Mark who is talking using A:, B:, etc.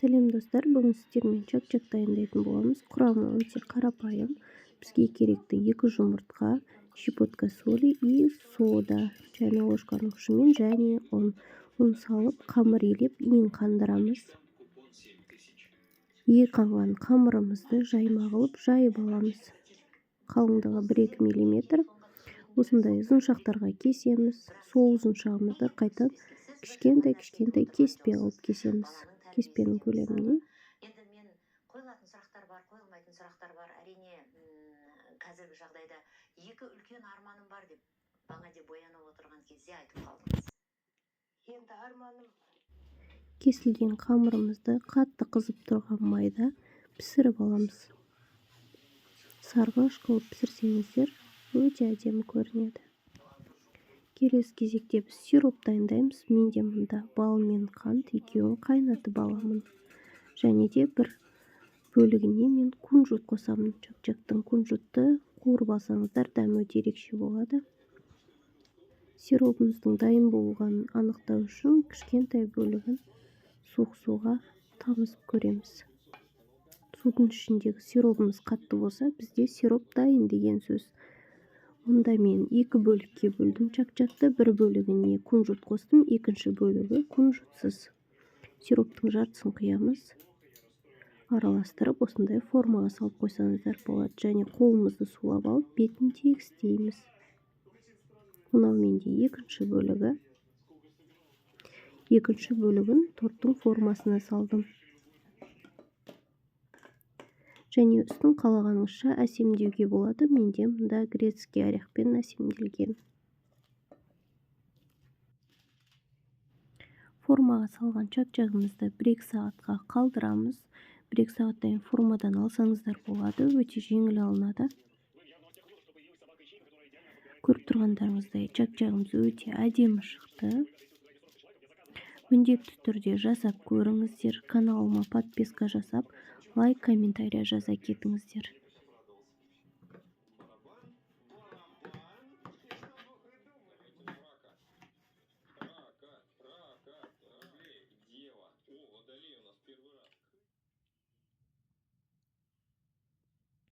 A: Сәлем достар, бүгін сіздермен чак-чак дайындайтын боламыз. Құрамы өте қарапайым. Бізге керекті 2 жұмыртқа, щепотка соли и сода, чайная ложканың ұшымен және ұн салып, қамыр елеп, ең қандырамыз. Қанған қамырымызды жайма қылып жайып аламыз. Қалыңдығы 1-2 мм. Осындай ұзыншақтарға кесеміз. Сол ұзыншағымызды қайтадан кішкентай кеспе қылып кесеміз. Кеспенің көлеміне.
B: Енді мен қойылатын сұрақтар бар, қойылмайтын сұрақтар бар. Әрине, қазіргі жағдайда 2 үлкен арманым бар деп, баңа деп боянып отырған кезде айтып қалдыңыз.
C: Енді арманым
A: Кесілген қамырымызды қатты қызып тұрған майда пісіріп аламыз. Сарғыш қылып пісірсеңіздер, өте әдемі көрінеді. Келесі кезекте біз сироп дайындаймыз. Менде мұнда бал мен қант екеуін қайнатып аламын. Және де бір бөлігіне мен кунжут қосамын. Чак-чактың кунжутты қуырып алсаңыздар, дәмі өте ерекше болады. Сиробымыздың дайын болғанын анықтау үшін кішкентай бөлігін суық суға тамызып көреміз. Судың ішіндегі сиробымыз қатты болса, бізде сироп дайын деген сөз. Мұнда мен 2 бөлікке бөлдім чак-чакты, бір бөлігіне кунжут қостым, екінші бөлігі кунжутсыз. Сироптың жартысын құямыз. Араластырып, осындай формаға салып қойсаңыздар болады. Және қолымызды сулап алып, бетін тегістейміз. Мынау менде екінші бөлігі. Екінші бөлігін торттың формасына салдым. Және үстін қалағаныңызша әсемдеуге болады. Менде мұнда грецкий орехпен әсемделген. Формаға салған чак-чагымызды 1-2 сағатқа қалдырамыз. 1-2 сағаттан формадан алсаңыздар болады. Өте жеңіл алынады. Көріп тұрғандарыңыздай чак-чагымыз өте әдемі шықты. Міндетті түрде жасап көріңіздер. Каналыма подписка жасап, лайк, комментария жаза кетіңіздер.